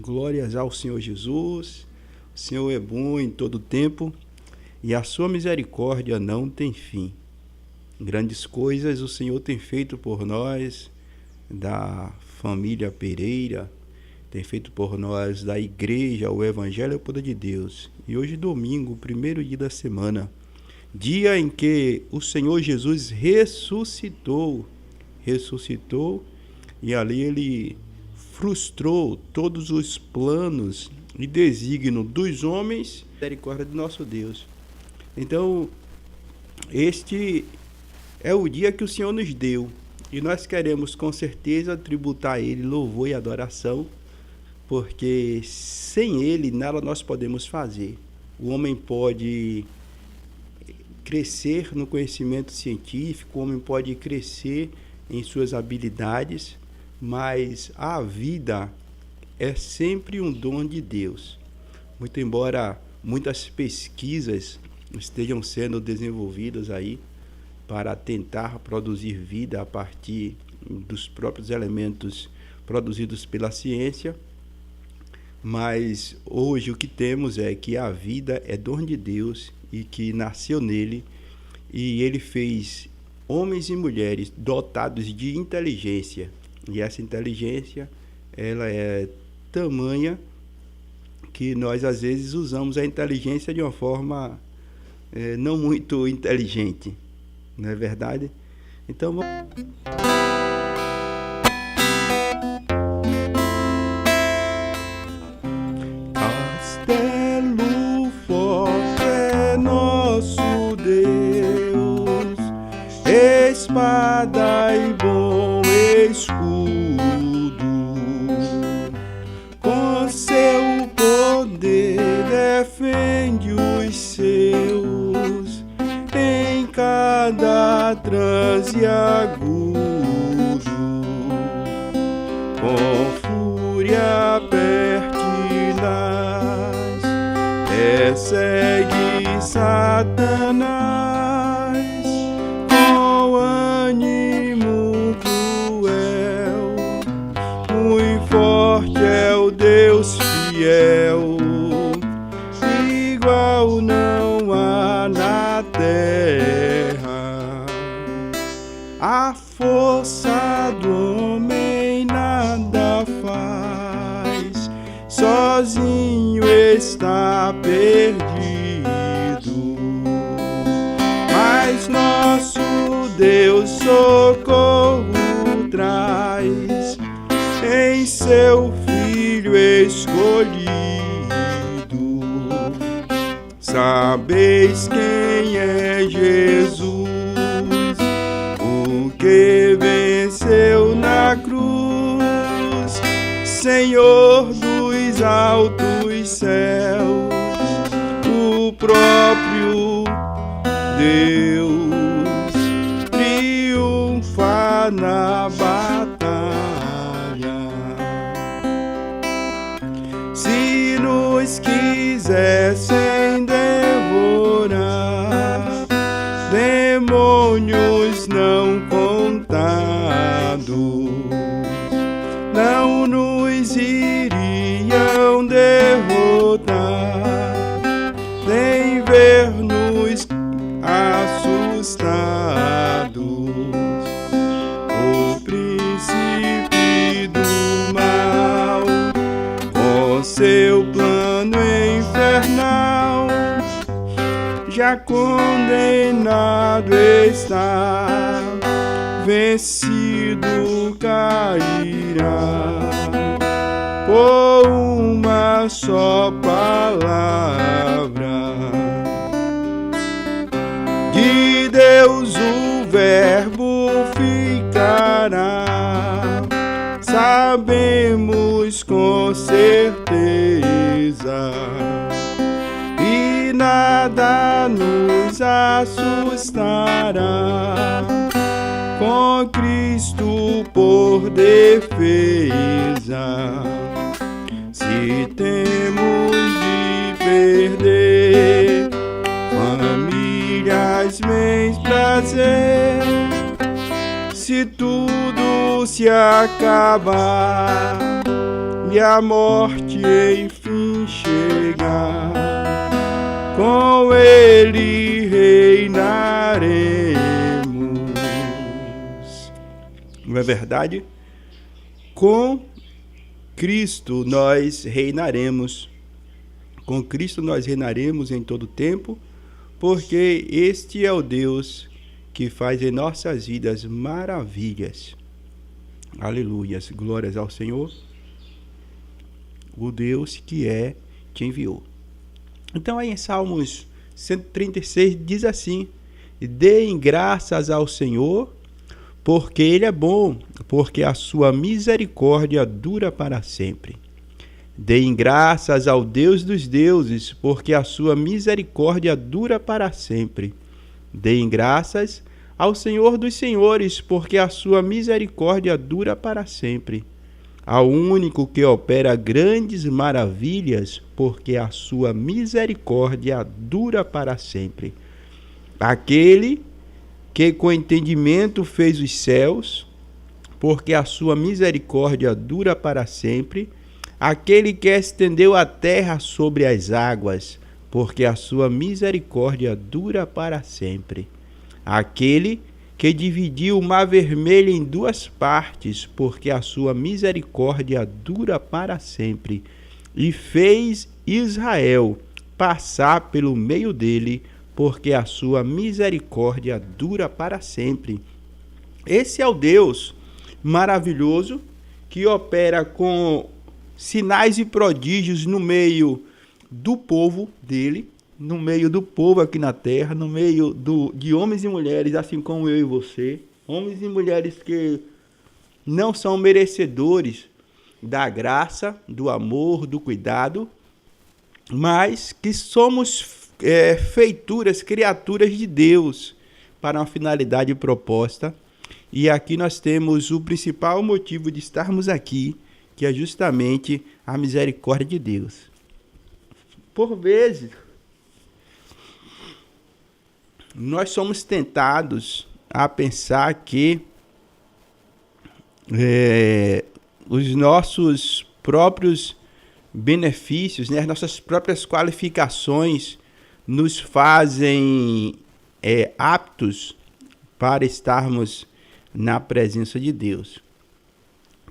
glórias ao Senhor Jesus. O Senhor é bom em todo tempo e a sua misericórdia não tem fim. Grandes coisas o Senhor tem feito por nós, da família Pereira, tem feito por nós, da igreja, o Evangelho é o poder de Deus. E hoje, domingo, primeiro dia da semana, dia em que o Senhor Jesus ressuscitou, e ali ele frustrou todos os planos e desígnio dos homens, misericórdia de nosso Deus. Então, este é o dia que o Senhor nos deu e nós queremos com certeza tributar a Ele louvor e adoração, porque sem Ele nada nós podemos fazer. O homem pode crescer no conhecimento científico, o homem pode crescer em suas habilidades, mas a vida é sempre um dom de Deus. Muito embora muitas pesquisas estejam sendo desenvolvidas aí para tentar produzir vida a partir dos próprios elementos produzidos pela ciência, mas hoje o que temos é que a vida é dom de Deus e que nasceu nele, e ele fez homens e mulheres dotados de inteligência. E essa inteligência, ela é tamanha que nós às vezes usamos a inteligência de uma forma não muito inteligente, não é verdade? Então Castelo forte é nosso Deus, espada e bom escudo, com seu poder defende os seus em cada transe agudo, com fúria pertinaz persegue Satanás, com ânimo cruel, muito forte é o Deus fiel, igual não há na terra. A força do homem nada faz, sozinho está perdido, mas nosso Deus socorro traz em seu Filho escolhido. Sabeis quem é Jesus, o que venceu na cruz, Senhor dos altos céus, o próprio Deus triunfa na batalha. Se nos quisessem devorar, demônios não contados não nos iriam derrotar, nem ver-nos assustados. O príncipe do mal, com seu plano infernal, já condenado está, vencido cairá por uma só palavra de Deus. O verbo ficará, sabemos com certeza, e nada nos assustará, com Cristo por defesa. Se temos de perder famílias, bens, prazer, se tudo se acabar, e a morte enfim chegar, com ele reinaremos. Não é verdade? Com Cristo nós reinaremos. Com Cristo nós reinaremos em todo tempo, porque este é o Deus que faz em nossas vidas maravilhas. Aleluias, glórias ao Senhor, o Deus que te enviou. Então aí em Salmos 136 diz assim: deem graças ao Senhor, porque Ele é bom, porque a sua misericórdia dura para sempre. Deem graças ao Deus dos deuses, porque a sua misericórdia dura para sempre. Deem graças ao Senhor dos senhores, porque a sua misericórdia dura para sempre. Ao único que opera grandes maravilhas, porque a sua misericórdia dura para sempre. Aquele que com entendimento fez os céus, porque a sua misericórdia dura para sempre. Aquele que estendeu a terra sobre as águas, porque a sua misericórdia dura para sempre. Aquele que dividiu o mar vermelho em duas partes, porque a sua misericórdia dura para sempre. E fez Israel passar pelo meio dele, porque a sua misericórdia dura para sempre. Esse é o Deus maravilhoso que opera com sinais e prodígios no meio do povo dele, no meio do povo aqui na terra, no meio de homens e mulheres, assim como eu e você, homens e mulheres que não são merecedores da graça, do amor, do cuidado, mas que somos feituras, criaturas de Deus para uma finalidade proposta. E aqui nós temos o principal motivo de estarmos aqui, que é justamente a misericórdia de Deus. Por vezes, nós somos tentados a pensar que os nossos próprios benefícios, né, as nossas próprias qualificações nos fazem aptos para estarmos na presença de Deus.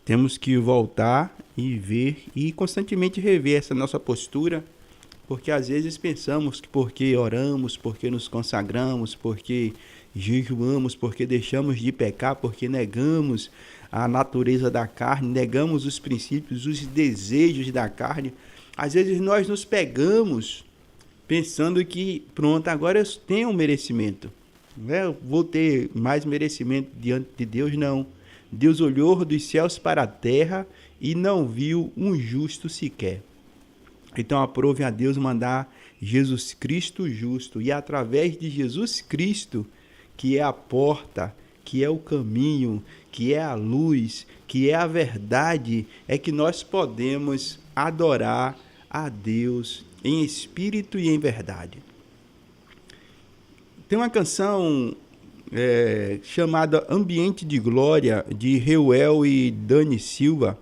Temos que voltar e ver e constantemente rever essa nossa postura, porque às vezes pensamos que porque oramos, porque nos consagramos, porque jejuamos, porque deixamos de pecar, porque negamos a natureza da carne, negamos os princípios, os desejos da carne, às vezes nós nos pegamos pensando que pronto, agora eu tenho um merecimento, eu vou ter mais merecimento diante de Deus. Não. Deus olhou dos céus para a terra e não viu um justo sequer. Então aprove a Deus mandar Jesus Cristo justo, e através de Jesus Cristo, que é a porta, que é o caminho, que é a luz, que é a verdade, é que nós podemos adorar a Deus em espírito e em verdade. Tem uma canção chamada Ambiente de Glória, de Reuel e Dani Silva,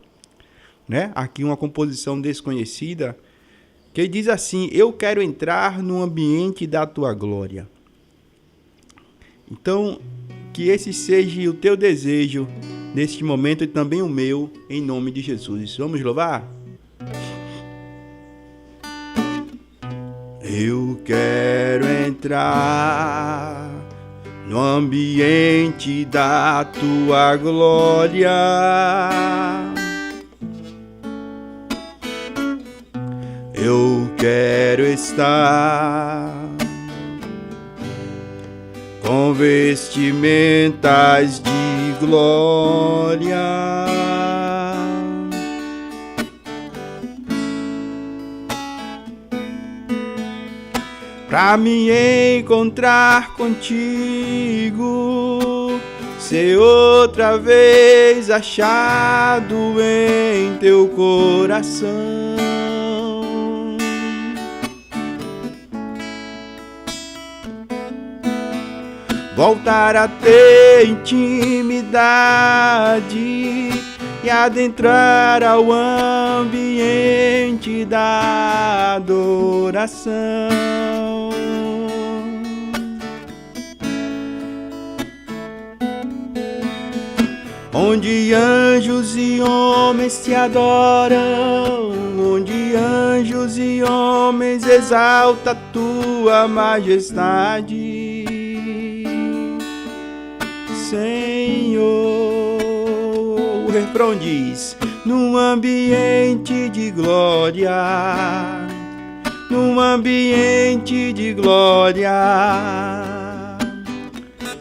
né? Aqui uma composição desconhecida, que diz assim: eu quero entrar no ambiente da tua glória. Então, que esse seja o teu desejo neste momento e também o meu, em nome de Jesus. Vamos louvar? Eu quero entrar no ambiente da tua glória. Eu quero estar com vestimentas de glória, pra me encontrar contigo, ser outra vez achado em teu coração. Voltar a ter intimidade e e adentrar ao ambiente da adoração, onde anjos e homens te adoram, onde anjos e homens exaltam a tua majestade, Senhor. O refrão diz: num ambiente de glória, num ambiente de glória,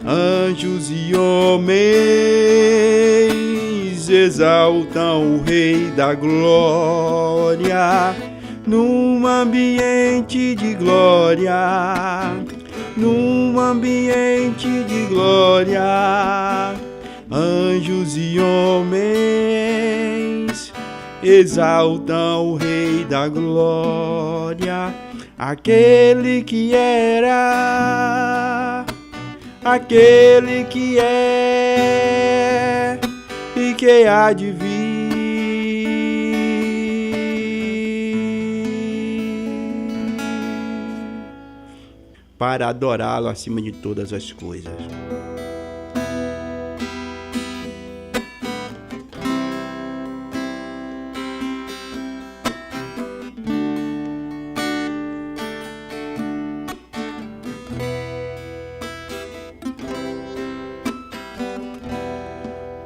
anjos e homens exaltam o Rei da glória. Num ambiente de glória, num ambiente de glória, anjos e homens exaltam o Rei da glória, aquele que era, aquele que é e que há de vir, para adorá-lo acima de todas as coisas.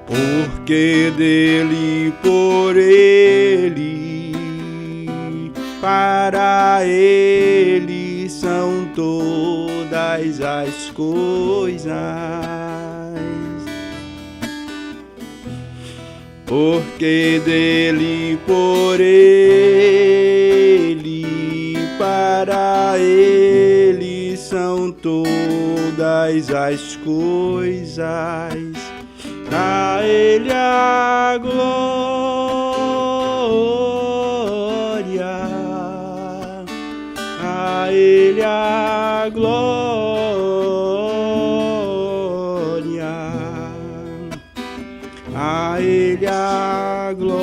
Porque dele, por ele, para ele são todas as coisas. Porque dele, por ele, para ele são todas as coisas. A ele a glória, a ele a glória, a ele a glória,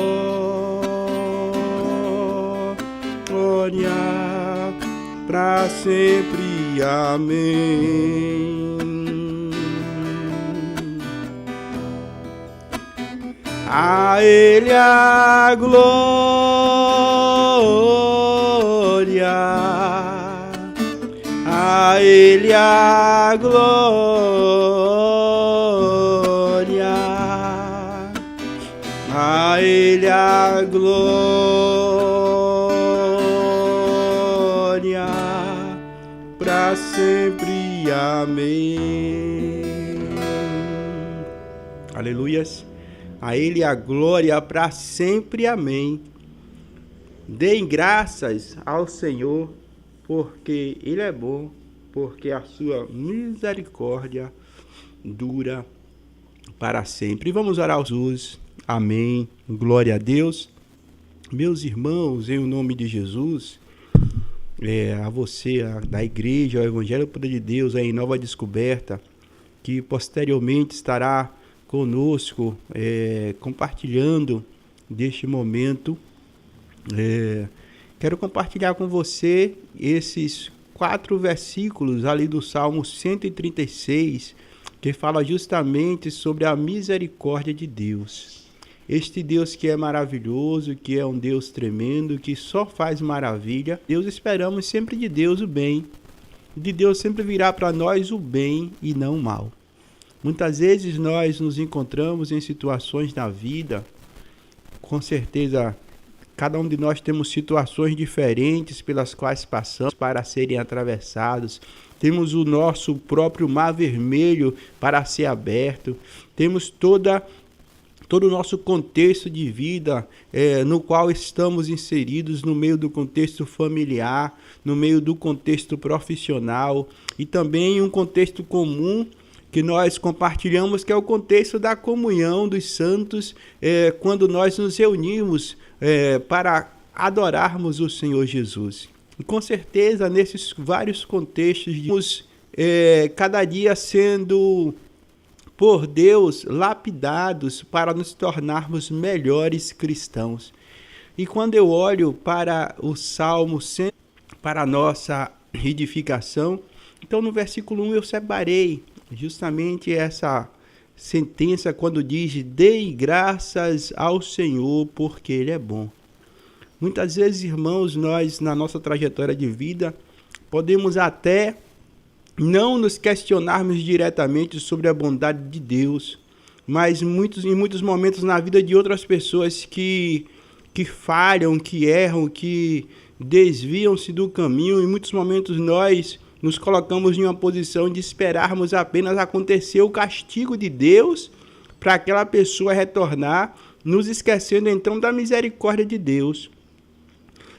para sempre. Amém. A ele a glória, a ele a glória, a ele a glória, para sempre. Amém. Aleluias. A ele a glória para sempre. Amém. Deem graças ao Senhor, porque ele é bom, porque a sua misericórdia dura para sempre. Vamos orar a Jesus. Amém. Glória a Deus. Meus irmãos, em nome de Jesus, a você, da igreja, ao Evangelho do Poder de Deus, em Nova Descoberta, que posteriormente estará conosco, compartilhando deste momento. Quero compartilhar com você esses 4 versículos ali do Salmo 136, que fala justamente sobre a misericórdia de Deus. Este Deus que é maravilhoso, que é um Deus tremendo, que só faz maravilha. Deus, esperamos sempre de Deus o bem. De Deus sempre virá para nós o bem e não o mal. Muitas vezes nós nos encontramos em situações na vida, com certeza cada um de nós temos situações diferentes pelas quais passamos para serem atravessados. Temos o nosso próprio mar vermelho para ser aberto. Temos todo o nosso contexto de vida no qual estamos inseridos, no meio do contexto familiar, no meio do contexto profissional e também um contexto comum que nós compartilhamos, que é o contexto da comunhão dos santos, quando nós nos reunimos para adorarmos o Senhor Jesus. E com certeza, nesses vários contextos, cada dia sendo por Deus lapidados para nos tornarmos melhores cristãos. E quando eu olho para o Salmo 100, para a nossa edificação, então no versículo 1 eu separei justamente essa sentença quando diz: dei graças ao Senhor porque Ele é bom. Muitas vezes, irmãos, nós na nossa trajetória de vida podemos até não nos questionarmos diretamente sobre a bondade de Deus, mas em muitos momentos na vida de outras pessoas que falham, que erram, que desviam-se do caminho, em muitos momentos nós nos colocamos em uma posição de esperarmos apenas acontecer o castigo de Deus para aquela pessoa retornar, nos esquecendo então da misericórdia de Deus.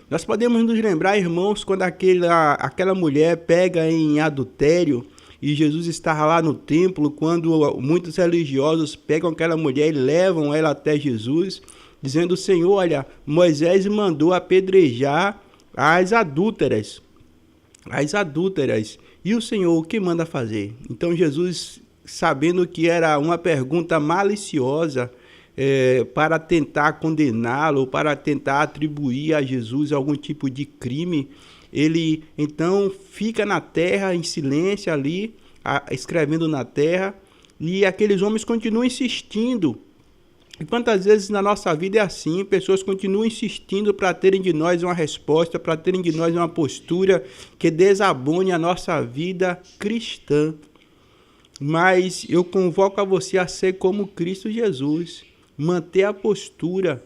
Nós podemos nos lembrar, irmãos, quando aquela mulher pega em adultério e Jesus estava lá no templo, quando muitos religiosos pegam aquela mulher e levam ela até Jesus, dizendo: Senhor, olha, Moisés mandou apedrejar as adúlteras. E o Senhor o que manda fazer? Então Jesus, sabendo que era uma pergunta maliciosa, para tentar condená-lo, para tentar atribuir a Jesus algum tipo de crime, ele então fica na terra em silêncio ali, escrevendo na terra, e aqueles homens continuam insistindo. E quantas vezes na nossa vida é assim, pessoas continuam insistindo para terem de nós uma resposta, para terem de nós uma postura que desabone a nossa vida cristã. Mas eu convoco a você a ser como Cristo Jesus, manter a postura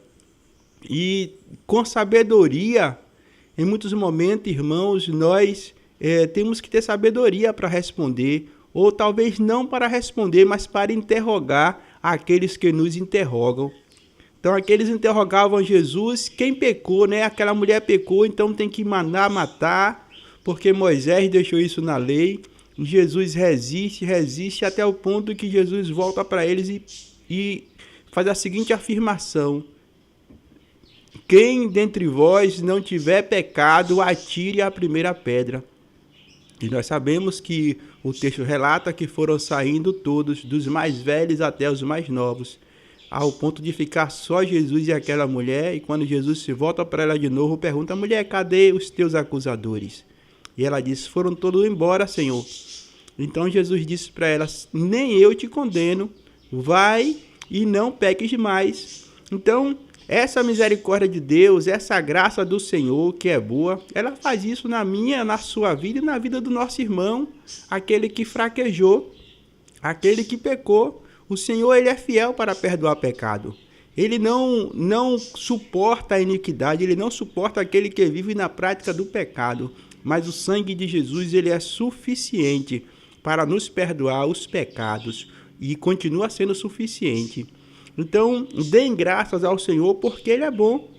e com sabedoria. Em muitos momentos, irmãos, nós temos que ter sabedoria para responder, ou talvez não para responder, mas para interrogar aqueles que nos interrogam. Então, aqueles interrogavam Jesus: quem pecou, né? Aquela mulher pecou, então tem que mandar matar, porque Moisés deixou isso na lei. E Jesus resiste até o ponto que Jesus volta para eles e faz a seguinte afirmação: quem dentre vós não tiver pecado, atire a primeira pedra. E nós sabemos que o texto relata que foram saindo todos, dos mais velhos até os mais novos, ao ponto de ficar só Jesus e aquela mulher. E quando Jesus se volta para ela de novo, pergunta: mulher, cadê os teus acusadores? E ela disse: foram todos embora, Senhor. Então Jesus disse para ela: nem eu te condeno, vai e não peques mais. Então, essa misericórdia de Deus, essa graça do Senhor, que é boa, ela faz isso na minha, na sua vida e na vida do nosso irmão, aquele que fraquejou, aquele que pecou. O Senhor, ele é fiel para perdoar pecado. Ele não suporta a iniquidade, ele não suporta aquele que vive na prática do pecado. Mas o sangue de Jesus, ele é suficiente para nos perdoar os pecados e continua sendo suficiente. Então, deem graças ao Senhor porque Ele é bom.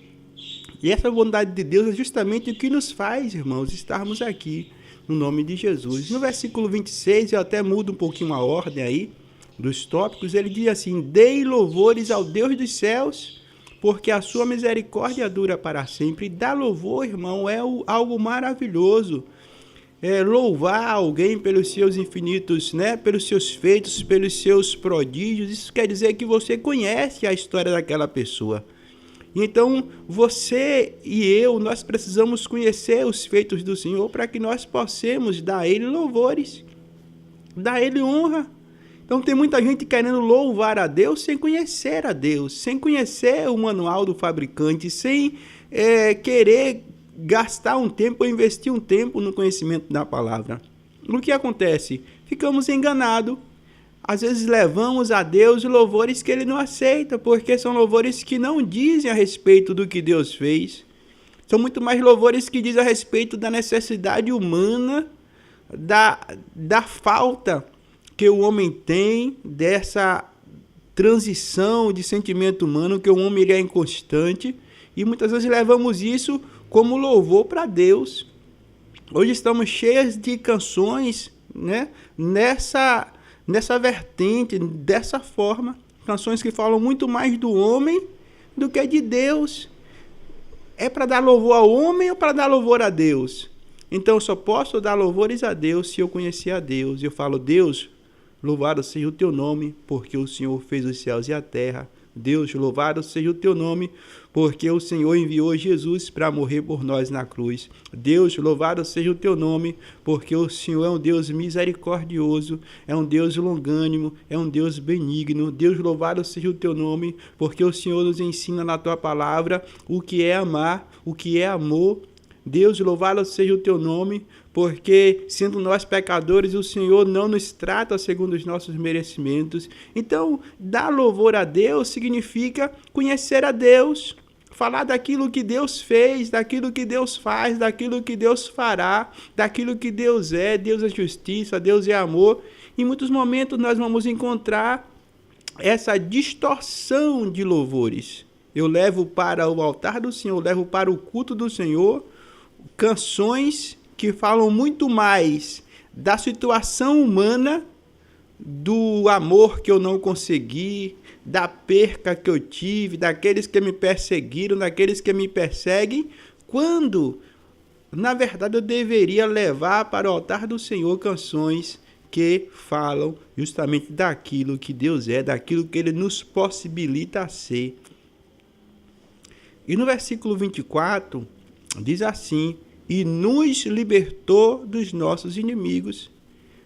E essa bondade de Deus é justamente o que nos faz, irmãos, estarmos aqui no nome de Jesus. No versículo 26, eu até mudo um pouquinho a ordem aí dos tópicos, ele diz assim: dei louvores ao Deus dos céus, porque a sua misericórdia dura para sempre. E dar louvor, irmão, é algo maravilhoso. Louvar alguém pelos seus infinitos, né, pelos seus feitos, pelos seus prodígios, isso quer dizer que você conhece a história daquela pessoa. Então, você e eu, nós precisamos conhecer os feitos do Senhor para que nós possamos dar a Ele louvores, dar a Ele honra. Então, tem muita gente querendo louvar a Deus sem conhecer a Deus, sem conhecer o manual do fabricante, sem querer gastar um tempo ou investir um tempo no conhecimento da palavra. O que acontece? Ficamos enganados. Às vezes levamos a Deus louvores que Ele não aceita, porque são louvores que não dizem a respeito do que Deus fez. São muito mais louvores que dizem a respeito da necessidade humana, da falta que o homem tem, dessa transição de sentimento humano, que o homem ele é inconstante, e muitas vezes levamos isso como louvor para Deus. Hoje estamos cheios de canções, né, nessa vertente, dessa forma, canções que falam muito mais do homem do que de Deus. É para dar louvor ao homem ou para dar louvor a Deus? Então eu só posso dar louvores a Deus se eu conhecer a Deus. Eu falo: Deus, louvado seja o teu nome, porque o Senhor fez os céus e a terra. Deus, louvado seja o teu nome, porque o Senhor enviou Jesus para morrer por nós na cruz. Deus, louvado seja o teu nome, porque o Senhor é um Deus misericordioso, é um Deus longânimo, é um Deus benigno. Deus, louvado seja o teu nome, porque o Senhor nos ensina na tua palavra o que é amar, o que é amor. Deus, louvado seja o teu nome, porque, sendo nós pecadores, o Senhor não nos trata segundo os nossos merecimentos. Então, dar louvor a Deus significa conhecer a Deus, falar daquilo que Deus fez, daquilo que Deus faz, daquilo que Deus fará, daquilo que Deus é. Deus é justiça, Deus é amor. Em muitos momentos nós vamos encontrar essa distorção de louvores. Eu levo para o altar do Senhor, eu levo para o culto do Senhor canções que falam muito mais da situação humana, do amor que eu não consegui, da perca que eu tive, daqueles que me perseguiram, daqueles que me perseguem, quando, na verdade, eu deveria levar para o altar do Senhor canções que falam justamente daquilo que Deus é, daquilo que Ele nos possibilita ser. E no versículo 24, diz assim: e nos libertou dos nossos inimigos.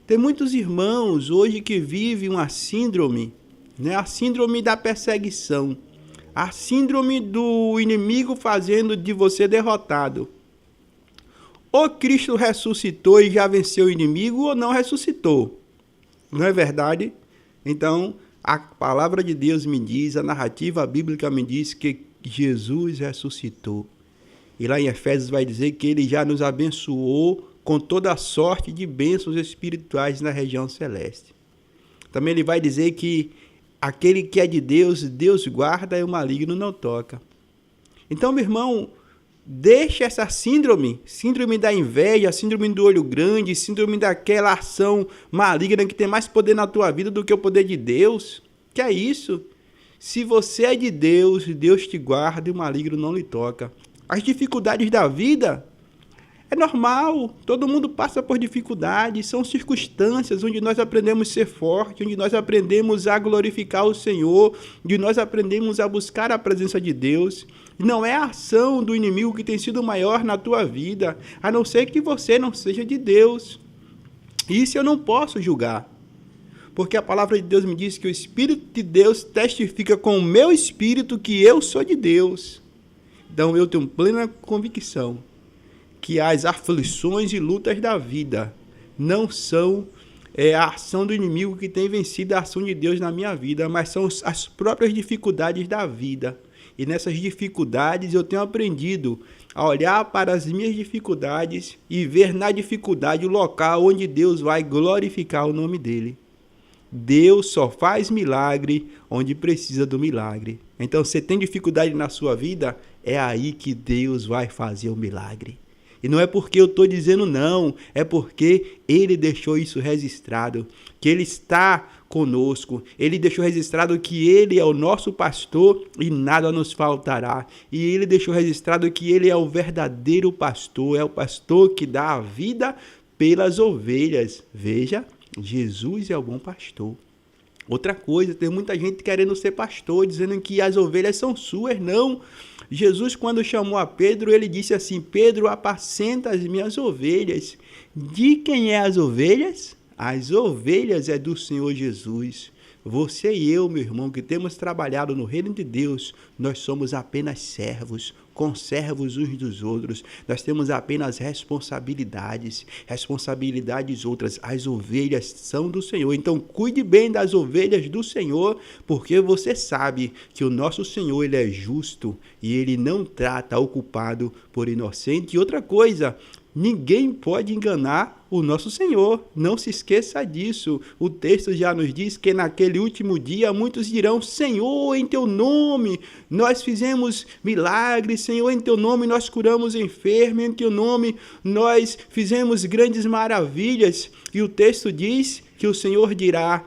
Tem muitos irmãos hoje que vivem uma síndrome, né? A síndrome da perseguição, a síndrome do inimigo fazendo de você derrotado. Ou Cristo ressuscitou e já venceu o inimigo, ou não ressuscitou. Não é verdade? Então, a palavra de Deus me diz, a narrativa bíblica me diz que Jesus ressuscitou. E lá em Efésios vai dizer que ele já nos abençoou com toda a sorte de bênçãos espirituais na região celeste. Também ele vai dizer que aquele que é de Deus, Deus guarda e o maligno não toca. Então, meu irmão, deixa essa síndrome da inveja, síndrome do olho grande, síndrome daquela ação maligna que tem mais poder na tua vida do que o poder de Deus. Que é isso? Se você é de Deus, Deus te guarda e o maligno não lhe toca. As dificuldades da vida é normal, todo mundo passa por dificuldades, são circunstâncias onde nós aprendemos a ser forte, onde nós aprendemos a glorificar o Senhor, onde nós aprendemos a buscar a presença de Deus. Não é a ação do inimigo que tem sido maior na tua vida, a não ser que você não seja de Deus. Isso eu não posso julgar, porque a palavra de Deus me diz que o Espírito de Deus testifica com o meu espírito que eu sou de Deus. Então eu tenho plena convicção que as aflições e lutas da vida não são a ação do inimigo que tem vencido a ação de Deus na minha vida, mas são as próprias dificuldades da vida. E nessas dificuldades eu tenho aprendido a olhar para as minhas dificuldades e ver na dificuldade o local onde Deus vai glorificar o nome dele. Deus só faz milagre onde precisa do milagre. Então, se tem dificuldade na sua vida, é aí que Deus vai fazer o milagre. E não é porque eu estou dizendo não, é porque Ele deixou isso registrado, que Ele está conosco. Ele deixou registrado que Ele é o nosso pastor e nada nos faltará. E Ele deixou registrado que Ele é o verdadeiro pastor, é o pastor que dá a vida pelas ovelhas. Veja, Jesus é o bom pastor. Outra coisa, tem muita gente querendo ser pastor, dizendo que as ovelhas são suas. Não. Jesus, quando chamou a Pedro, ele disse assim: Pedro, apacenta as minhas ovelhas. De quem é as ovelhas? As ovelhas é do Senhor Jesus. Você e eu, meu irmão, que temos trabalhado no reino de Deus, nós somos apenas servos, conservos uns dos outros. Nós temos apenas responsabilidades outras. As ovelhas são do Senhor. Então, cuide bem das ovelhas do Senhor, porque você sabe que o nosso Senhor, ele é justo e ele não trata o culpado por inocente. E outra coisa, ninguém pode enganar o nosso Senhor. Não se esqueça disso. O texto já nos diz que naquele último dia muitos dirão: Senhor, em teu nome nós fizemos milagres, Senhor, em teu nome nós curamos enfermos, em teu nome nós fizemos grandes maravilhas. E o texto diz que o Senhor dirá: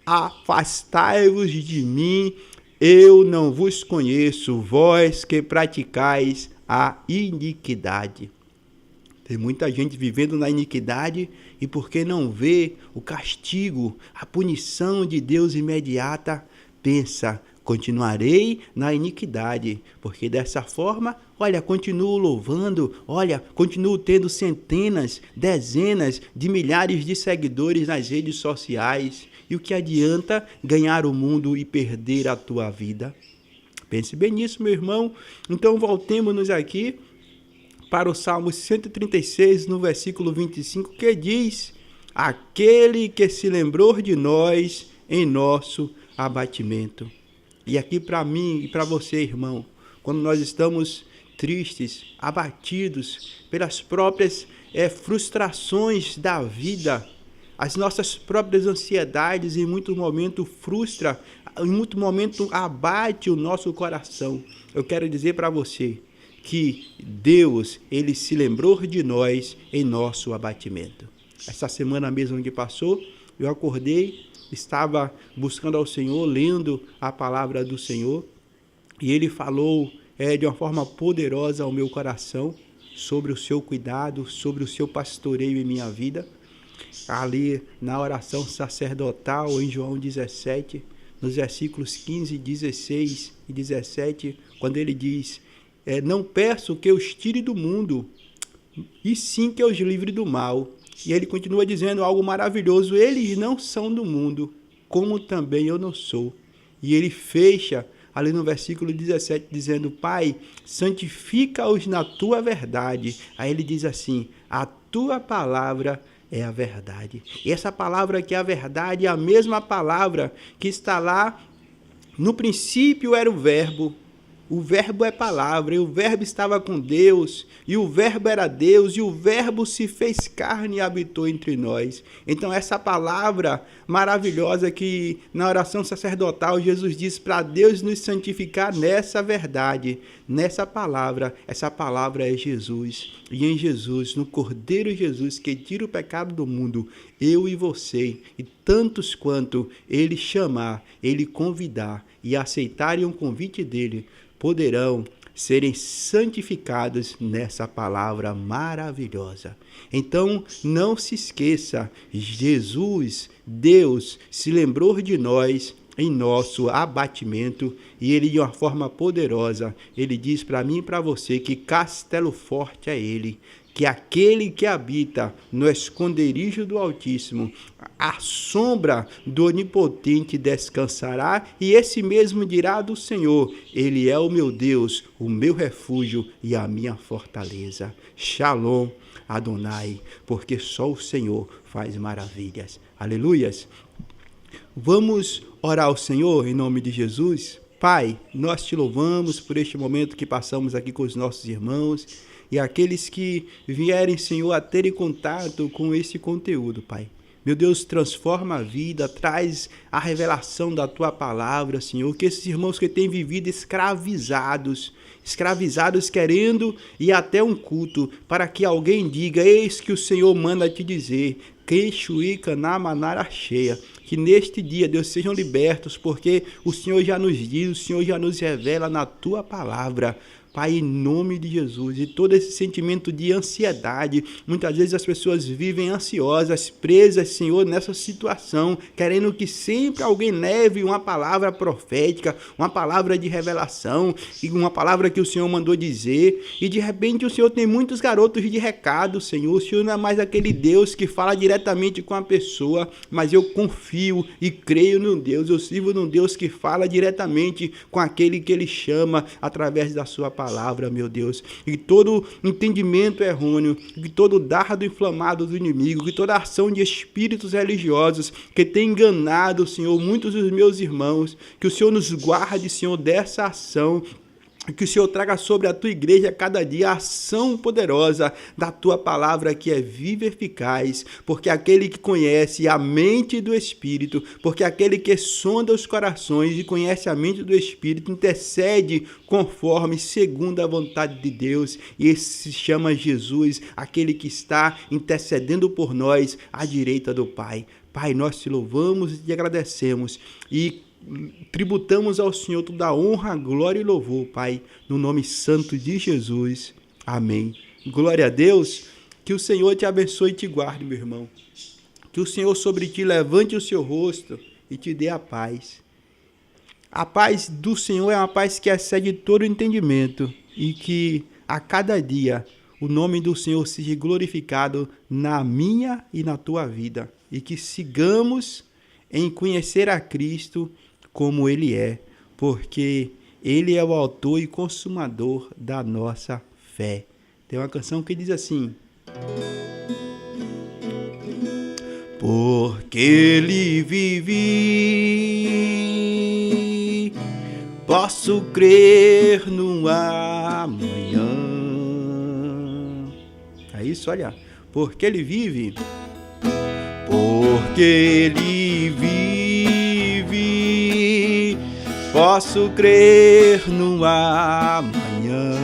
afastai-vos de mim, eu não vos conheço, vós que praticais a iniquidade. Tem muita gente vivendo na iniquidade e porque não vê o castigo, a punição de Deus imediata, pensa, continuarei na iniquidade, porque dessa forma, olha, continuo louvando, olha, continuo tendo centenas, dezenas de milhares de seguidores nas redes sociais. E o que adianta ganhar o mundo e perder a tua vida? Pense bem nisso, meu irmão. Então voltemos-nos aqui para o Salmo 136, no versículo 25, que diz: aquele que se lembrou de nós em nosso abatimento. E aqui para mim e para você, irmão, quando nós estamos tristes, abatidos pelas próprias frustrações da vida, as nossas próprias ansiedades, em muito momento frustra, em muito momento abate o nosso coração. Eu quero dizer para você que Deus, Ele se lembrou de nós em nosso abatimento. Essa semana mesmo que passou, eu acordei, estava buscando ao Senhor, lendo a palavra do Senhor, e Ele falou de uma forma poderosa ao meu coração sobre o seu cuidado, sobre o seu pastoreio em minha vida. Ali na oração sacerdotal em João 17, nos versículos 15, 16 e 17, quando ele diz: não peço que os tire do mundo, e sim que os livre do mal. E ele continua dizendo algo maravilhoso: eles não são do mundo, como também eu não sou. E ele fecha ali no versículo 17, dizendo: Pai, santifica-os na tua verdade. Aí ele diz assim: a tua palavra é a verdade. E essa palavra que é a verdade é a mesma palavra que está lá no princípio era o verbo. O verbo é palavra, e o verbo estava com Deus, e o verbo era Deus, e o verbo se fez carne e habitou entre nós. Então essa palavra maravilhosa que na oração sacerdotal Jesus diz para Deus nos santificar nessa verdade, nessa palavra. Essa palavra é Jesus, e em Jesus, no Cordeiro Jesus que tira o pecado do mundo, eu e você, e tantos quanto Ele chamar, Ele convidar e aceitarem o convite dEle, poderão serem santificados nessa palavra maravilhosa. Então, não se esqueça, Jesus, Deus, se lembrou de nós em nosso abatimento, e Ele, de uma forma poderosa, Ele diz para mim e para você que castelo forte é Ele, que aquele que habita no esconderijo do Altíssimo, a sombra do Onipotente descansará, e esse mesmo dirá do Senhor: Ele é o meu Deus, o meu refúgio e a minha fortaleza. Shalom, Adonai, porque só o Senhor faz maravilhas. Aleluias. Vamos orar ao Senhor em nome de Jesus. Pai, nós te louvamos por este momento que passamos aqui com os nossos irmãos e aqueles que vierem, Senhor, a terem contato com esse conteúdo, Pai. Meu Deus, transforma a vida, traz a revelação da Tua palavra, Senhor, que esses irmãos que têm vivido escravizados querendo ir até um culto, para que alguém diga: eis que o Senhor manda te dizer, que neste dia, Deus, sejam libertos, porque o Senhor já nos diz, o Senhor já nos revela na Tua palavra. Pai, em nome de Jesus, e todo esse sentimento de ansiedade, muitas vezes as pessoas vivem ansiosas, presas, Senhor, nessa situação, querendo que sempre alguém leve uma palavra profética, uma palavra de revelação, e uma palavra que o Senhor mandou dizer, e de repente o Senhor tem muitos garotos de recado, Senhor. O Senhor não é mais aquele Deus que fala diretamente com a pessoa, mas eu confio e creio no Deus, eu sirvo num Deus que fala diretamente com aquele que Ele chama através da sua palavra, meu Deus, e todo entendimento errôneo, que todo dardo inflamado do inimigo, que toda ação de espíritos religiosos que tem enganado, Senhor, muitos dos meus irmãos, que o Senhor nos guarde, Senhor, dessa ação, que o Senhor traga sobre a Tua igreja cada dia a ação poderosa da Tua palavra, que é viva e eficaz, porque aquele que conhece a mente do Espírito, porque aquele que sonda os corações e conhece a mente do Espírito, intercede conforme, segundo a vontade de Deus, e esse se chama Jesus, aquele que está intercedendo por nós à direita do Pai. Pai, nós te louvamos e te agradecemos, e tributamos ao Senhor toda a honra, glória e louvor, Pai, no nome santo de Jesus. Amém. Glória a Deus. Que o Senhor te abençoe e te guarde, meu irmão. Que o Senhor sobre ti levante o seu rosto e te dê a paz. A paz do Senhor é uma paz que excede todo o entendimento e que a cada dia o nome do Senhor seja glorificado na minha e na tua vida. E que sigamos em conhecer a Cristo como Ele é, porque Ele é o autor e consumador da nossa fé. Tem uma canção que diz assim: porque Ele vive, posso crer no amanhã. É isso, olha. Porque Ele vive, porque Ele vive, posso crer no amanhã.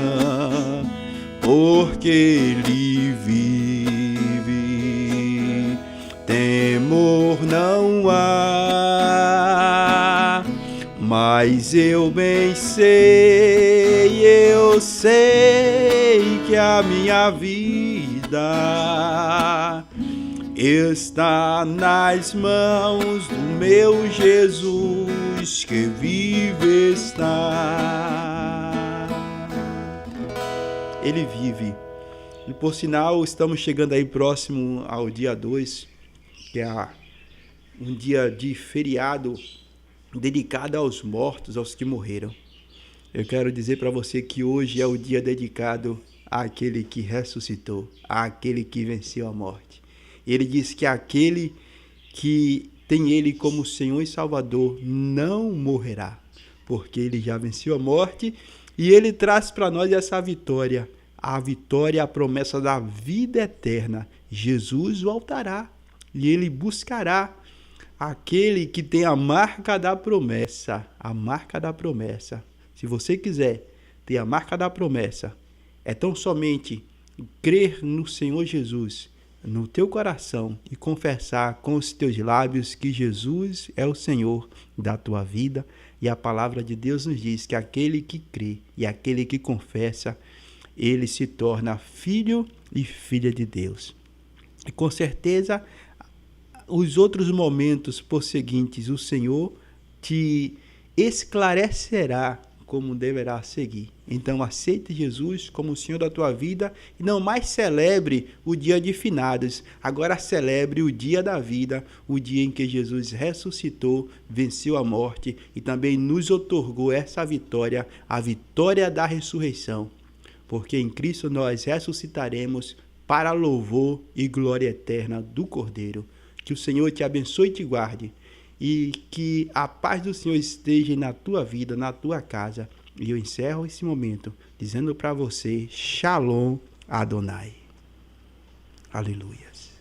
Porque Ele vive, temor não há. Mas eu bem sei, eu sei que a minha vida está nas mãos do meu Jesus que vive está. Ele vive. E por sinal, estamos chegando aí próximo ao dia 2, que é um dia de feriado dedicado aos mortos, aos que morreram. Eu quero dizer para você que hoje é o dia dedicado àquele que ressuscitou, àquele que venceu a morte. Ele diz que aquele que tem Ele como Senhor e Salvador não morrerá, porque Ele já venceu a morte e Ele traz para nós essa vitória, a vitória, a promessa da vida eterna. Jesus voltará e Ele buscará aquele que tem a marca da promessa, a marca da promessa. Se você quiser ter a marca da promessa, é tão somente crer no Senhor Jesus, no teu coração e confessar com os teus lábios que Jesus é o Senhor da tua vida. E a palavra de Deus nos diz que aquele que crê e aquele que confessa, ele se torna filho e filha de Deus. E com certeza, os outros momentos por seguintes, o Senhor te esclarecerá como deverá seguir. Então aceite Jesus como o Senhor da tua vida e não mais celebre o dia de finados. Agora celebre o dia da vida, o dia em que Jesus ressuscitou, venceu a morte e também nos outorgou essa vitória, a vitória da ressurreição. Porque em Cristo nós ressuscitaremos para louvor e glória eterna do Cordeiro. Que o Senhor te abençoe e te guarde. E que a paz do Senhor esteja na tua vida, na tua casa. E eu encerro esse momento dizendo para você, Shalom Adonai. Aleluias.